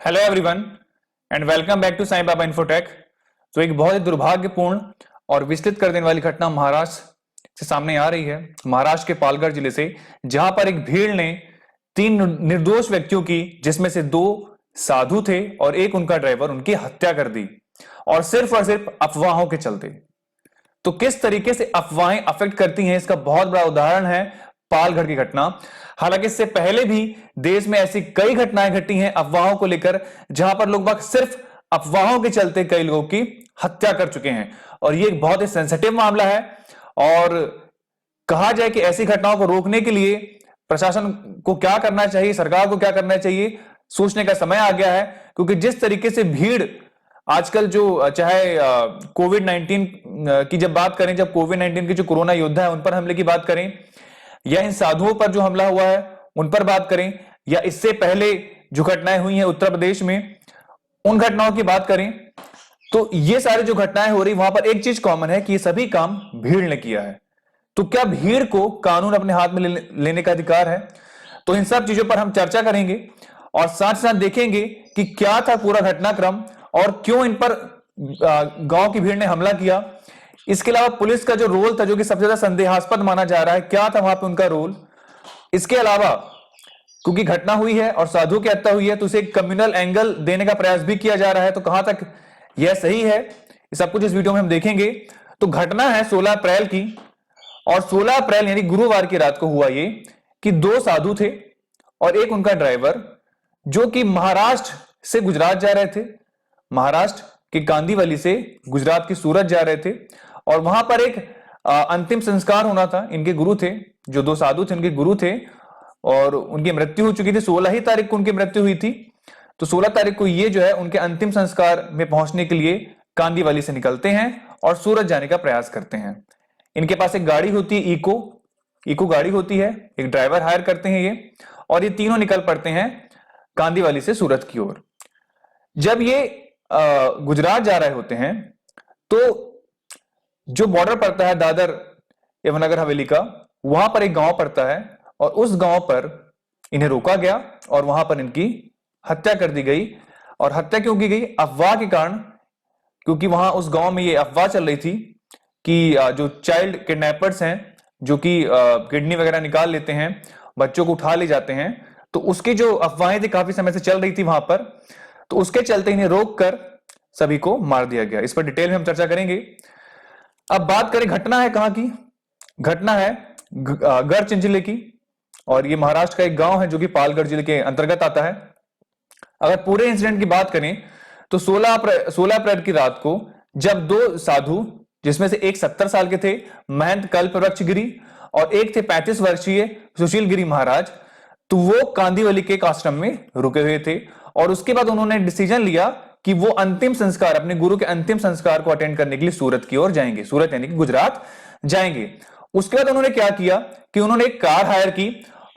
Hello everyone and welcome back to Sai Baba infotech. तो एक बहुत ही दुर्भाग्यपूर्ण और विचलित कर देने वाली घटना महाराष्ट्र से सामने आ रही है। महाराष्ट्र के पालघर जिले से, जहां पर एक भीड़ ने तीन निर्दोष व्यक्तियों की, जिसमें से दो साधु थे और एक उनका ड्राइवर, उनकी हत्या कर दी और सिर्फ अफवाहों के चलते। तो किस तरीके से अफवाहें अफेक्ट करती हैं, इसका बहुत बड़ा उदाहरण है पालघर की घटना। हालांकि इससे पहले भी देश में ऐसी कई घटनाएं घटी हैं अफवाहों को लेकर, जहां पर लोग सिर्फ अफवाहों के चलते कई लोगों की हत्या कर चुके हैं। और ये एक बहुत ही सेंसिटिव मामला है और कहा जाए कि ऐसी घटनाओं को रोकने के लिए प्रशासन को क्या करना चाहिए, सरकार को क्या करना चाहिए, सोचने का समय आ गया है। क्योंकि जिस तरीके से भीड़ आजकल, जो चाहे कोविड 19 की जब बात करें, जब कोविड 19 के जो कोरोना योद्धा है उन पर हमले की बात करें, या इन साधुओं पर जो हमला हुआ है उन पर बात करें, या इससे पहले जो घटनाएं हुई हैं उत्तर प्रदेश में उन घटनाओं की बात करें, तो ये सारी जो घटनाएं हो रही, वहां पर एक चीज कॉमन है कि ये सभी काम भीड़ ने किया है। तो क्या भीड़ को कानून अपने हाथ में लेने का अधिकार है? तो इन सब चीजों पर हम चर्चा करेंगे और साथ साथ देखेंगे कि क्या था पूरा घटनाक्रम और क्यों इन पर गांव की भीड़ ने हमला किया। इसके अलावा पुलिस का जो रोल था, जो कि सबसे ज्यादा संदेहास्पद माना जा रहा है, क्या था वहां पे उनका रोल। इसके अलावा क्योंकि घटना हुई है और साधु की हत्या हुई है, तो उसे एक कम्युनल एंगल देने का प्रयास भी किया जा रहा है। तो कहां तक यह सही है, ये सब कुछ इस वीडियो में हम देखेंगे। तो घटना है 16 अप्रैल की, और 16 अप्रैल यानी गुरुवार की रात को हुआ ये कि दो साधु थे और एक उनका ड्राइवर, जो कि महाराष्ट्र से गुजरात जा रहे थे, महाराष्ट्र के कांदीवली से गुजरात की सूरत जा रहे थे। और वहां पर एक अंतिम संस्कार होना था। इनके गुरु थे, जो दो साधु थे उनके गुरु थे, और उनकी मृत्यु हो चुकी थी। 16 ही तारीख को उनकी मृत्यु हुई थी। तो 16 तारीख को ये जो है उनके अंतिम संस्कार में पहुंचने के लिए कांदीवली से निकलते हैं और सूरत जाने का प्रयास करते हैं। इनके पास एक गाड़ी होती है, इको गाड़ी होती है, एक ड्राइवर हायर करते हैं ये, और ये तीनों निकल पड़ते हैं कांदीवली से सूरत की ओर। जब ये गुजरात जा रहे होते हैं तो जो बॉर्डर पड़ता है दादर एवं नगर हवेली का, वहां पर एक गांव पड़ता है और उस गांव पर इन्हें रोका गया और वहां पर इनकी हत्या कर दी गई। और हत्या क्यों की गई? अफवाह के कारण। क्योंकि वहां उस गांव में ये अफवाह चल रही थी कि जो चाइल्ड किडनैपर्स हैं, जो कि किडनी वगैरह निकाल लेते हैं, बच्चों को उठा ले जाते हैं, तो उसकी जो अफवाहें थी काफी समय से चल रही थी वहां पर, तो उसके चलते इन्हें रोककर सभी को मार दिया गया। इस पर डिटेल में हम चर्चा करेंगे। अब बात करें घटना है कहां की। घटना है गढ़चिंचले की, और ये महाराष्ट्र का एक गांव है जो कि पालघर जिले के अंतर्गत आता है। अगर पूरे इंसिडेंट की बात करें तो 16 अप्रैल की रात को जब दो साधु, जिसमें से एक 70 साल के थे महंत कल्पवृक्ष गिरी और एक थे 35 वर्षीय सुशील गिरी महाराज, तो वो कांदीवली के एक आश्रम में रुके हुए थे। और उसके बाद उन्होंने डिसीजन लिया कि वो अंतिम संस्कार, अपने गुरु के अंतिम संस्कार को अटेंड करने के लिए सूरत की ओर जाएंगे, सूरत यानी कि गुजरात जाएंगे। उसके बाद उन्होंने क्या किया कि उन्होंने एक कार हायर की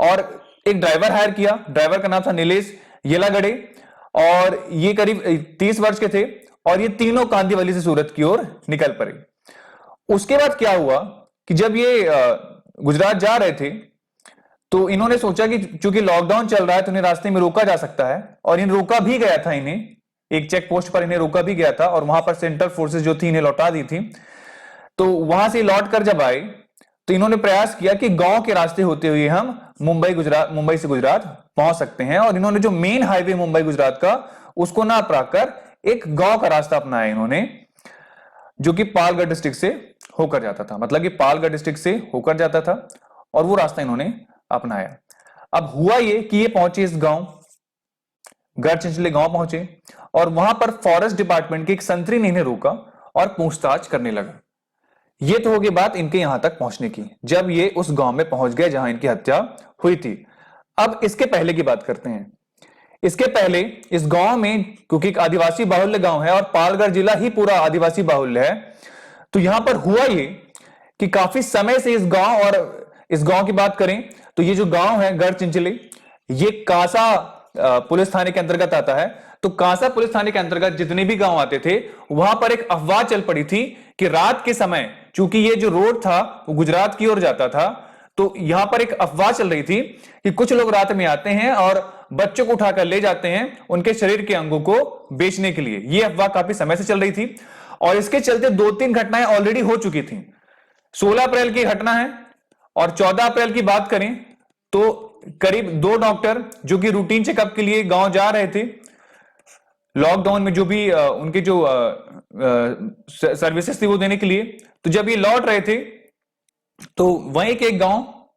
और एक ड्राइवर हायर किया। ड्राइवर का नाम था नीलेश येलागड़े, और ये करीब 30 वर्ष के थे, और ये तीनों कांदीवली से सूरत की ओर निकल पड़े। उसके बाद क्या हुआ कि जब ये गुजरात जा रहे थे तो इन्होंने सोचा कि चूंकि लॉकडाउन चल रहा है तो इन्हें रास्ते में रोका जा सकता है, और इन्हें रोका भी गया था। इन्हें एक चेक पोस्ट पर इन्हें रोका भी गया था, और वहां पर सेंट्रल फोर्सेस जो थी इन्हें लौटा दी थी। तो वहां से लौट कर जब आए तो इन्होंने प्रयास किया कि गांव के रास्ते होते हुए हम मुंबई से गुजरात पहुंच सकते हैं, और इन्होंने जो मेन हाईवे मुंबई गुजरात का, उसको ना अपनाकर एक गांव का रास्ता अपनाया इन्होंने, जो कि पालगढ़ डिस्ट्रिक्ट से होकर जाता था। मतलब कि पालगढ़ डिस्ट्रिक्ट से होकर जाता था, और वो रास्ता इन्होंने अपनाया। अब हुआ ये कि ये पहुंचे इस गांव, गढ़चिंचले गांव पहुंचे, और वहां पर फॉरेस्ट डिपार्टमेंट के एक संतरी ने इन्हें रोका और पूछताछ करने लगा। ये तो हो गई बात इनके यहां तक पहुंचने की, जब ये उस गांव में पहुंच गए जहां इनकी हत्या हुई थी। अब इसके पहले की बात करते हैं। इसके पहले इस गांव में, क्योंकि एक आदिवासी बाहुल्य गांव है और पालघर जिला ही पूरा आदिवासी बाहुल्य है, तो यहां पर हुआ ये कि काफी समय से इस गांव, और इस गांव की बात करें तो ये जो गांव है गढ़चिंचले, ये कांसा पुलिस थाने के अंतर्गत आता है। तो कांसा पुलिस थाने के अंतर्गत जितने भी गांव आते थे, वहां पर एक अफवाह चल पड़ी थी कि रात के समय, चूंकि ये जो रोड था वो गुजरात की ओर जाता था, तो यहां पर एक अफवाह चल रही थी कि कुछ लोग रात में आते हैं और बच्चों को उठाकर ले जाते हैं उनके शरीर के अंगों को बेचने के लिए। यह अफवाह काफी समय से चल रही थी और इसके चलते 2-3 घटनाएं ऑलरेडी हो चुकी थी। 16 अप्रैल की घटना है और 14 अप्रैल की बात करें तो करीब 2 डॉक्टर जो कि रूटीन चेकअप के लिए गांव जा रहे थे, लॉकडाउन में जो भी उनके जो सर्विसेज थी वो देने के लिए, तो जब ये लौट रहे थे तो वहीं के एक गांव,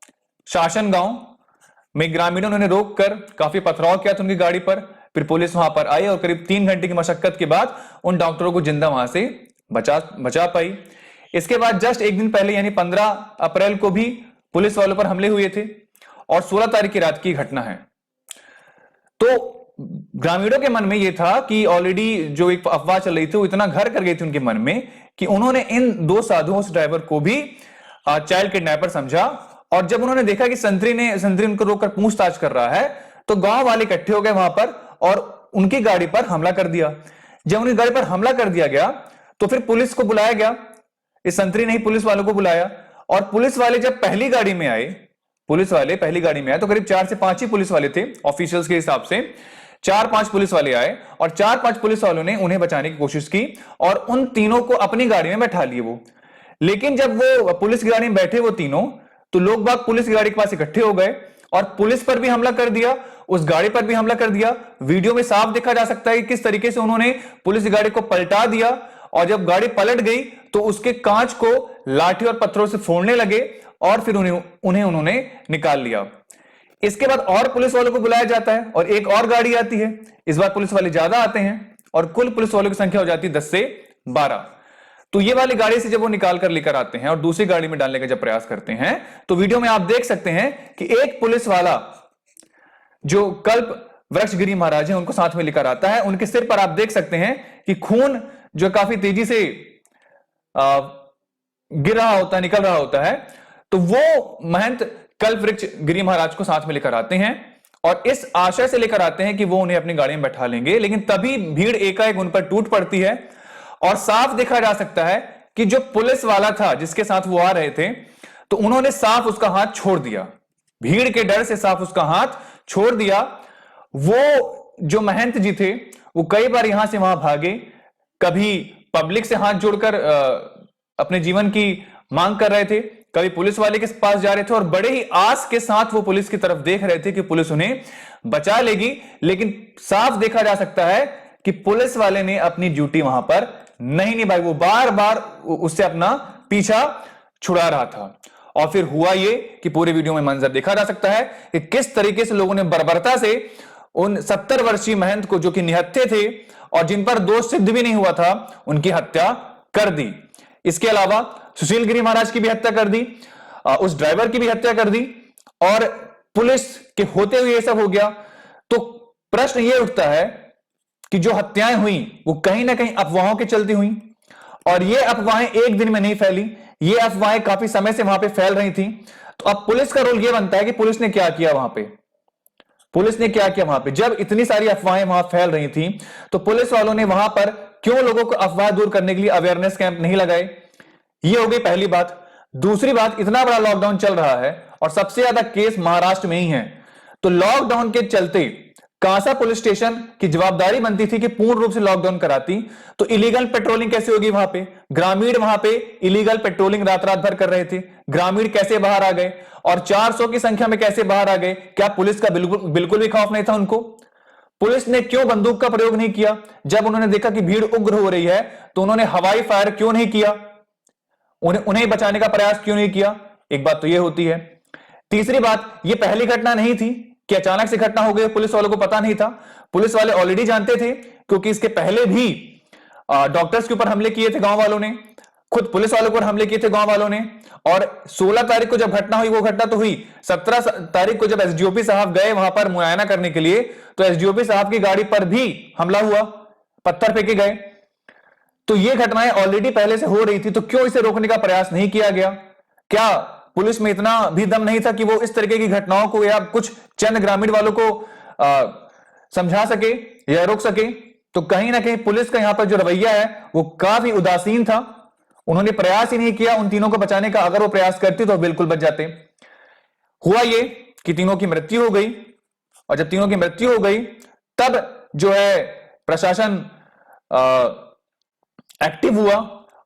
शासन गांव में ग्रामीणों ने रोक कर काफी पथराव किया था उनकी गाड़ी पर। फिर पुलिस वहां पर आई और करीब 3 घंटे की मशक्कत के बाद उन डॉक्टरों को जिंदा वहां से बचा पाई। इसके बाद जस्ट एक दिन पहले यानी 15 अप्रैल को भी पुलिस वालों पर हमले हुए थे और 16 तारीख की रात की घटना है। तो ग्रामीणों के मन में यह था कि ऑलरेडी जो एक अफवाह चल रही थी वो इतना घर कर गई थी उनके मन में कि उन्होंने इन 2 साधुओं से ड्राइवर को भी चाइल्ड किडनैपर समझा। और जब उन्होंने देखा कि संतरी उनको रोककर पूछताछ कर रहा है तो गांव वाले इकट्ठे हो गए वहां पर और उनकी गाड़ी पर हमला कर दिया। जब उनकी गाड़ी पर हमला कर दिया गया तो फिर पुलिस को बुलाया गया। इस संतरी ने ही पुलिस वालों को बुलाया और पुलिस वाले जब पहली गाड़ी में आए तो करीब 4 से 5 ही पुलिस वाले थे ऑफिशियल्स के हिसाब से। 4-5 पुलिस वाले आए और 4-5 पुलिस वालों ने उन्हें बचाने की कोशिश की और उन तीनों को अपनी गाड़ी में बैठा लिए वो। लेकिन जब वो पुलिस की गाड़ी में बैठे वो तीनों, तो लोग बाग पुलिस की गाड़ी के पास इकट्ठे हो गए और पुलिस पर भी हमला कर दिया, उस गाड़ी पर भी हमला कर दिया। वीडियो में साफ देखा जा सकता है कि किस तरीके से उन्होंने पुलिस की गाड़ी को पलटा दिया और जब गाड़ी पलट गई तो उसके कांच को लाठी और पत्थरों से फोड़ने लगे और फिर उन्होंने निकाल लिया। इसके बाद और पुलिस वालों को बुलाया जाता है और एक और गाड़ी आती है। इस बार पुलिस वाले ज्यादा आते हैं और कुल पुलिस वालों की संख्या हो जाती है 10 से 12। तो ये वाली गाड़ी से जब वो निकाल कर लेकर आते हैं और दूसरी गाड़ी में डालने का जब प्रयास करते हैं तो वीडियो में आप देख सकते हैं कि एक पुलिस वाला जो कल्प वृक्ष गिरी महाराज है उनको साथ में लेकर आता है। उनके सिर पर आप देख सकते हैं कि खून जो काफी तेजी से निकल रहा होता है। तो वो महंत कल्प वृक्ष गिरी महाराज को साथ में लेकर आते हैं और इस आशय से लेकर आते हैं कि वो उन्हें अपनी गाड़ी में बैठा लेंगे। लेकिन तभी भीड़ एकाएक उन पर टूट पड़ती है और साफ देखा जा सकता है कि जो पुलिस वाला था जिसके साथ वो आ रहे थे तो उन्होंने साफ उसका हाथ छोड़ दिया। भीड़ के डर से साफ उसका हाथ छोड़ दिया। वो जो महंत जी थे वो कई बार यहां से वहां भागे, कभी पब्लिक से हाथ जोड़कर अपने जीवन की मांग कर रहे थे, कभी पुलिस वाले के पास जा रहे थे और बड़े ही आस के साथ वो पुलिस की तरफ देख रहे थे कि पुलिस उन्हें बचा लेगी। लेकिन साफ देखा जा सकता है कि पुलिस वाले ने अपनी ड्यूटी वहां पर नहीं निभाई, वो बार बार उससे अपना पीछा छुड़ा रहा था। और फिर हुआ ये कि पूरे वीडियो में मंजर देखा जा सकता है कि किस तरीके से लोगों ने बर्बरता से उन 70 वर्षीय महंत को जो कि निहत्थे थे और जिन पर दोष सिद्ध भी नहीं हुआ था उनकी हत्या कर दी। इसके अलावा सुशील गिरी महाराज की भी हत्या कर दी, उस ड्राइवर की भी हत्या कर दी और पुलिस के होते हुए यह सब हो गया। तो प्रश्न यह उठता है कि जो हत्याएं हुई वो कहीं ना कहीं अफवाहों के चलती हुई और ये अफवाहें एक दिन में नहीं फैली, ये अफवाहें काफी समय से वहां पे फैल रही थी। तो अब पुलिस का रोल ये बनता है कि पुलिस ने क्या किया वहां पे, जब इतनी सारी अफवाहें वहां फैल रही थी तो पुलिस वालों ने वहां पर क्यों लोगों को अफवाह दूर करने के लिए अवेयरनेस कैंप नहीं लगाए। ये हो गई पहली बात। दूसरी बात, इतना बड़ा लॉकडाउन चल रहा है और सबसे ज्यादा केस महाराष्ट्र में ही है, तो लॉकडाउन के चलते कांसा पुलिस स्टेशन की जवाबदारी बनती थी कि पूर्ण रूप से लॉकडाउन कराती। तो इलीगल पेट्रोलिंग कैसे होगी वहां पे, ग्रामीण वहां पे इलीगल पेट्रोलिंग रात रात भर कर रहे थे, ग्रामीण कैसे बाहर आ गए और 400 की संख्या में कैसे बाहर आ गए? क्या पुलिस का बिल्कुल भी खौफ नहीं था उनको? पुलिस ने क्यों बंदूक का प्रयोग नहीं किया? जब उन्होंने देखा कि भीड़ उग्र हो रही है तो उन्होंने हवाई फायर क्यों नहीं किया? उन्हें बचाने का प्रयास क्यों नहीं किया? एक बात तो यह होती है। तीसरी बात, यह पहली घटना नहीं थी कि अचानक से घटना हो गई, पुलिस वालों को पता नहीं था। पुलिस वाले ऑलरेडी जानते थे क्योंकि इसके पहले भी डॉक्टर्स के ऊपर हमले किए थे गांव वालों ने, खुद पुलिस वालों पर हमले किए थे गांव वालों ने। और 16 तारीख को जब घटना हुई वो घटना तो हुई, 17 तारीख को जब एसडीओपी साहब गए वहां पर मुआयना करने के लिए तो एसडीओपी साहब की गाड़ी पर भी हमला हुआ, पत्थर फेंके गए। तो ये घटनाएं ऑलरेडी पहले से हो रही थी, तो क्यों इसे रोकने का प्रयास नहीं किया गया? क्या पुलिस में इतना भी दम नहीं था कि वो इस तरीके की घटनाओं को या कुछ चंद ग्रामीण वालों को समझा सके या रोक सके? तो कहीं ना कहीं पुलिस का यहां पर जो रवैया है वो काफी उदासीन था। उन्होंने प्रयास ही नहीं किया उन तीनों को बचाने का। अगर वो प्रयास करते तो बिल्कुल बच जाते। हुआ ये कि तीनों की मृत्यु हो गई और जब तीनों की मृत्यु हो गई तब जो है प्रशासन एक्टिव हुआ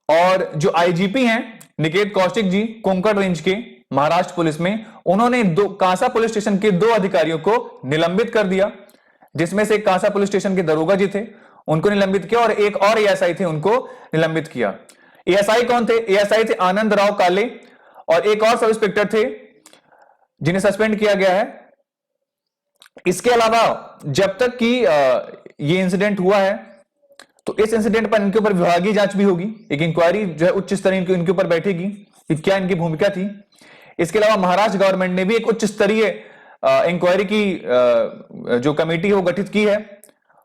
और जो आईजीपी हैं निकेत कौशिक जी कोंकण रेंज के महाराष्ट्र पुलिस में, उन्होंने कांसा पुलिस स्टेशन के 2 अधिकारियों को निलंबित कर दिया, जिसमें से एक कांसा पुलिस स्टेशन के दरोगा जी थे, उनको निलंबित किया और एक और एएसआई थे, उनको निलंबित किया। एएसआई कौन थे? एएसआई थे आनंद राव काले और एक और सब इंस्पेक्टर थे जिन्हें सस्पेंड किया गया है। इसके अलावा जब तक कि ये इंसिडेंट हुआ है तो इस इंसिडेंट पर इनके ऊपर विभागीय जांच भी होगी, एक इंक्वायरी जो है उच्च स्तरीय इनके ऊपर बैठेगी कि क्या इनकी भूमिका थी। इसके अलावा महाराष्ट्र गवर्नमेंट ने भी एक उच्च स्तरीय इंक्वायरी की जो कमेटी है वो गठित की है।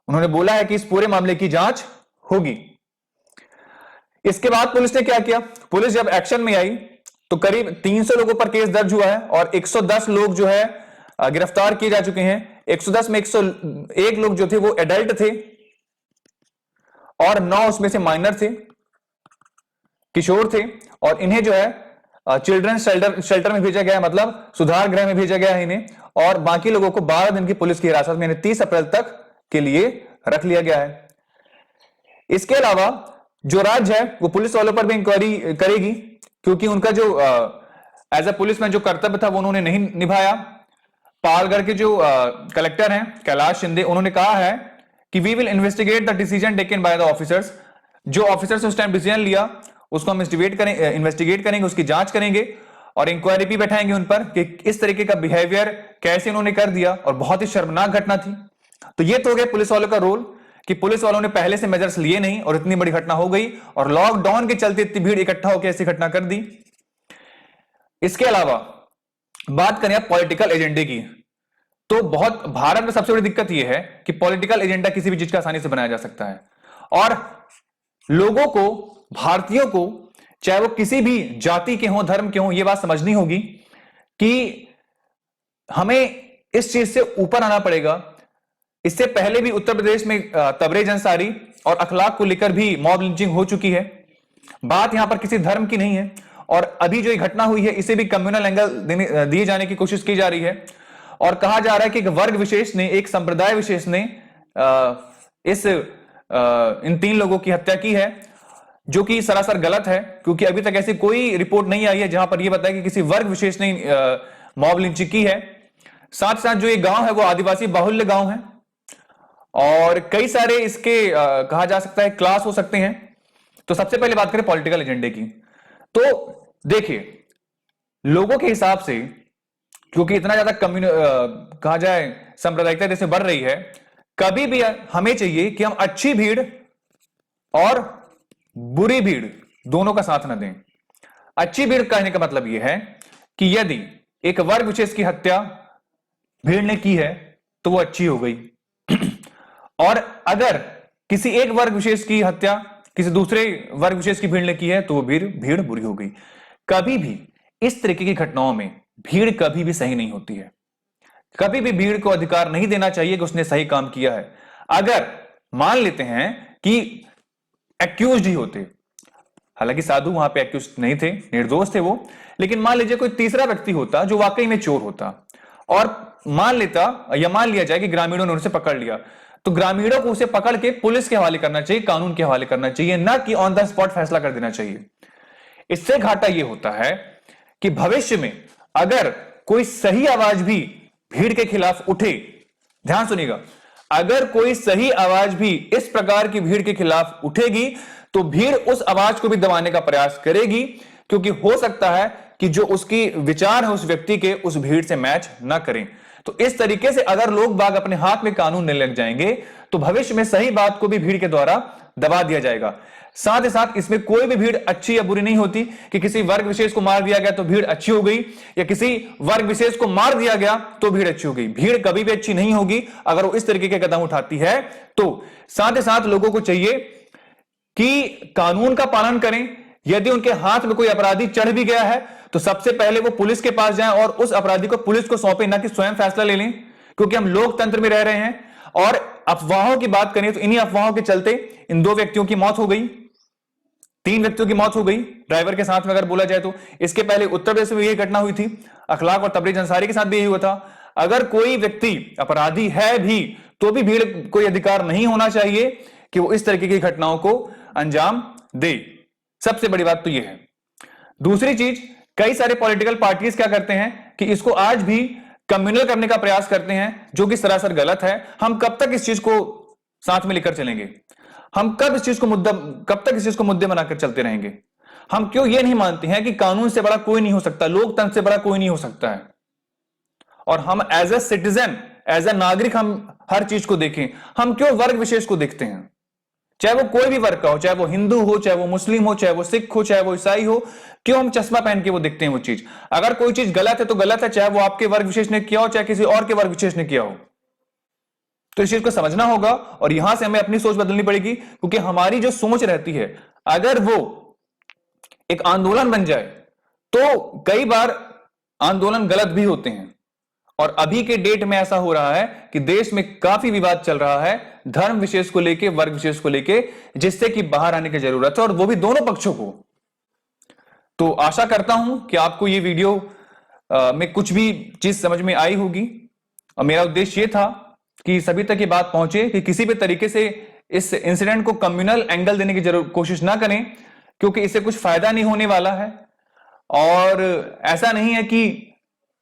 उन्होंने बोला है कि इस पूरे मामले की जांच होगी। इसके बाद पुलिस ने क्या किया? पुलिस जब एक्शन में आई तो करीब 300 लोगों पर केस दर्ज हुआ है और 110 लोग जो है गिरफ्तार किए जा चुके हैं। 110 में 101 लोग जो थे वो एडल्ट थे और 9 उसमें से माइनर थे, किशोर थे, और इन्हें जो है चिल्ड्रन शेल्टर में भेजा गया, मतलब सुधार गृह में भेजा गया है इन्हें, और बाकी लोगों को 12 दिन की पुलिस की हिरासत में 30 अप्रैल तक के लिए रख लिया गया है। इसके अलावा जो राज्य है वो पुलिस वालों पर भी इंक्वायरी करेगी, क्योंकि उनका जो एज ए पुलिस में जो कर्तव्य था वो उन्होंने नहीं निभाया। पालगढ़ के जो कलेक्टर हैं कैलाश शिंदे, उन्होंने कहा है कि we will investigate the decision taken by the officers. जो ऑफिसर्स उस टाइम डिसीजन लिया उसको हम इन्वेस्टिगेट करेंगे, उसकी जांच करेंगे और इंक्वायरी भी बैठाएंगे उन पर कि इस तरीके का बिहेवियर कैसे उन्होंने कर दिया और बहुत ही शर्मनाक घटना थी। तो ये तो हो गया पुलिस वालों का रोल कि पुलिस वालों ने पहले से मेजर्स लिए नहीं और इतनी बड़ी घटना हो गई और लॉकडाउन के चलते इतनी भीड़ इकट्ठा होकर ऐसी घटना कर दी। इसके अलावा बात करें पॉलिटिकल एजेंडे की, तो बहुत भारत में सबसे बड़ी दिक्कत यह है कि पॉलिटिकल एजेंडा किसी भी चीज का आसानी से बनाया जा सकता है और लोगों को, भारतीयों को, चाहे वो किसी भी जाति के हों, धर्म के हों, यह बात समझनी होगी कि हमें इस चीज से ऊपर आना पड़ेगा। इससे पहले भी उत्तर प्रदेश में तबरेज अंसारी और अखलाक को लेकर भी मॉब लिंचिंग हो चुकी है। बात यहां पर किसी धर्म की नहीं है और अभी जो ये घटना हुई है इसे भी कम्युनल एंगल दिए जाने की कोशिश की जा रही है और कहा जा रहा है कि एक वर्ग विशेष ने, एक संप्रदाय विशेष ने इन 3 लोगों की हत्या की है, जो कि सरासर गलत है, क्योंकि अभी तक ऐसी कोई रिपोर्ट नहीं आई है जहां पर यह बताया कि किसी वर्ग विशेष ने मॉब लिंचिंग की है। साथ साथ जो ये गांव है वो आदिवासी बाहुल्य गांव है और कई सारे इसके कहा जा सकता है क्लास हो सकते हैं। तो सबसे पहले बात करें पॉलिटिकल एजेंडे की, तो देखिए लोगों के हिसाब से, क्योंकि इतना ज्यादा कहा जाए सांप्रदायिकता जैसे बढ़ रही है, कभी भी हमें चाहिए कि हम अच्छी भीड़ और बुरी भीड़ दोनों का साथ न दें। अच्छी भीड़ कहने का मतलब यह है कि यदि एक वर्ग विशेष की हत्या भीड़ ने की है तो वो अच्छी हो गई और अगर किसी एक वर्ग विशेष की हत्या किसी दूसरे वर्ग विशेष की भीड़ ने की है तो वो भीड़ बुरी हो गई। कभी भी इस तरीके की घटनाओं में भीड़ कभी भी सही नहीं होती है। कभी भी भीड़ को अधिकार नहीं देना चाहिए कि उसने सही काम किया है। अगर मान लेते हैं कि एक्यूज्ड ही होते, हालांकि साधु वहां पे एक्यूज्ड नहीं थे, निर्दोष थे वो, लेकिन मान लीजिए कोई तीसरा व्यक्ति होता जो वाकई में चोर होता और मान लिया जाए कि ग्रामीणों ने उसे पकड़ लिया, तो ग्रामीणों को उसे पकड़ के पुलिस के हवाले करना चाहिए, कानून के हवाले करना चाहिए, ना कि ऑन द स्पॉट फैसला कर देना चाहिए। इससे घाटा यह होता है कि भविष्य में अगर कोई सही आवाज भी भीड़ के खिलाफ उठे, ध्यान सुनिएगा, अगर कोई सही आवाज भी इस प्रकार की भीड़ के खिलाफ उठेगी तो भीड़ उस आवाज को भी दबाने का प्रयास करेगी, क्योंकि हो सकता है कि जो उसकी विचार है उस व्यक्ति के उस भीड़ से मैच ना करें। तो इस तरीके से अगर लोग बाग अपने हाथ में कानून लेने लग जाएंगे तो भविष्य में सही बात को भी भीड़ के द्वारा दबा दिया जाएगा। साथ ही साथ इसमें कोई भी भीड़ अच्छी या बुरी नहीं होती कि किसी वर्ग विशेष को मार दिया गया तो भीड़ अच्छी हो गई या किसी वर्ग विशेष को मार दिया गया तो भीड़ अच्छी हो गई। भीड़ कभी भी अच्छी नहीं होगी अगर वो इस तरीके के कदम उठाती है। तो साथ ही साथ लोगों को चाहिए कि कानून का पालन करें। यदि उनके हाथ में कोई अपराधी चढ़ भी गया है तो सबसे पहले वो पुलिस के पास जाएं और उस अपराधी को पुलिस को सौंपे, ना कि स्वयं फैसला ले लें, क्योंकि हम लोकतंत्र में रह रहे हैं। और अफवाहों की बात करें तो इन्हीं अफवाहों के चलते इन 2 व्यक्तियों की मौत हो गई, 3 व्यक्तियों की मौत हो गई ड्राइवर के साथ में अगर बोला जाए तो। इसके पहले उत्तर प्रदेश में यही घटना हुई थी, अखलाक और तबरेज अंसारी के साथ भी यही हुआ था। अगर कोई व्यक्ति अपराधी है भी तो भी भीड़ कोई अधिकार नहीं होना चाहिए कि वो इस तरीके की घटनाओं को अंजाम दे। सबसे बड़ी बात तो यह है। दूसरी चीज, कई सारे पॉलिटिकल पार्टीज क्या करते हैं कि इसको आज भी कम्युनल करने का प्रयास करते हैं, जो कि सरासर गलत है। हम कब तक इस चीज को साथ में लेकर चलेंगे? हम कब तक इस चीज को मुद्दे बनाकर चलते रहेंगे? हम क्यों ये नहीं मानते हैं कि कानून से बड़ा कोई नहीं हो सकता, लोकतंत्र से बड़ा कोई नहीं हो सकता है, और हम as a citizen, as a नागरिक हम हर चीज को देखें। हम क्यों वर्ग विशेष को देखते हैं? चाहे वो कोई भी वर्ग का हो, चाहे वो हिंदू हो, चाहे वो मुस्लिम हो, चाहे वो सिख हो, चाहे वो ईसाई हो, क्यों हम चश्मा पहन के वो देखते हैं वो चीज? अगर कोई चीज गलत है तो गलत है, चाहे वो आपके वर्ग विशेष ने किया हो, चाहे किसी और के वर्ग विशेष ने किया हो। तो इस चीज को समझना होगा और यहां से हमें अपनी सोच बदलनी पड़ेगी, क्योंकि हमारी जो सोच रहती है, अगर वो एक आंदोलन बन जाए तो कई बार आंदोलन गलत भी होते हैं। और अभी के डेट में ऐसा हो रहा है कि देश में काफी विवाद चल रहा है धर्म विशेष को लेके, वर्ग विशेष को लेके, जिससे कि बाहर आने की जरूरत है, और वो भी दोनों पक्षों को। तो आशा करता हूं कि आपको ये वीडियो में कुछ भी चीज समझ में आई होगी, और मेरा उद्देश्य ये था कि सभी तक ये बात पहुंचे कि किसी भी तरीके से इस इंसिडेंट को कम्युनल एंगल देने की कोशिश ना करें, क्योंकि इससे कुछ फायदा नहीं होने वाला है। और ऐसा नहीं है कि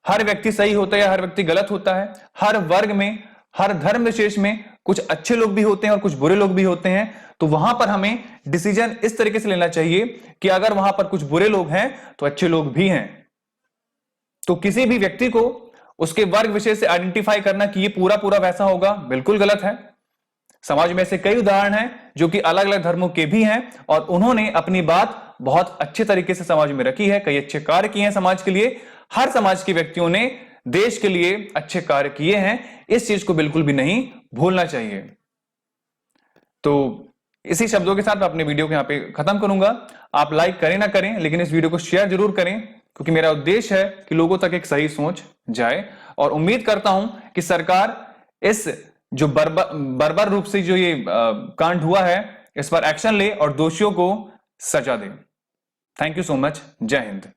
हर व्यक्ति सही होता है या हर व्यक्ति गलत होता है। हर वर्ग में, हर धर्म विशेष में कुछ अच्छे लोग भी होते हैं और कुछ बुरे लोग भी होते हैं। तो वहां पर हमें डिसीजन इस तरीके से लेना चाहिए कि अगर वहां पर कुछ बुरे लोग हैं तो अच्छे लोग भी हैं। तो किसी भी व्यक्ति को उसके वर्ग विशेष से आइडेंटिफाई करना कि ये पूरा पूरा वैसा होगा, बिल्कुल गलत है। समाज में ऐसे कई उदाहरण हैं जो कि अलग अलग धर्मों के भी हैं, और उन्होंने अपनी बात बहुत अच्छे तरीके से समाज में रखी है, कई अच्छे कार्य किए हैं समाज के लिए। हर समाज के व्यक्तियों ने देश के लिए अच्छे कार्य किए हैं, इस चीज को बिल्कुल भी नहीं भूलना चाहिए। तो इसी शब्दों के साथ मैं अपने वीडियो को यहां पे खत्म करूंगा। आप लाइक करें ना करें, लेकिन इस वीडियो को शेयर जरूर करें, क्योंकि मेरा उद्देश्य है कि लोगों तक एक सही सोच जाए। और उम्मीद करता हूं कि सरकार इस जो बर्बर रूप से जो ये कांड हुआ है, इस पर एक्शन ले और दोषियों को सजा दे। Thank you so much. जय हिंद।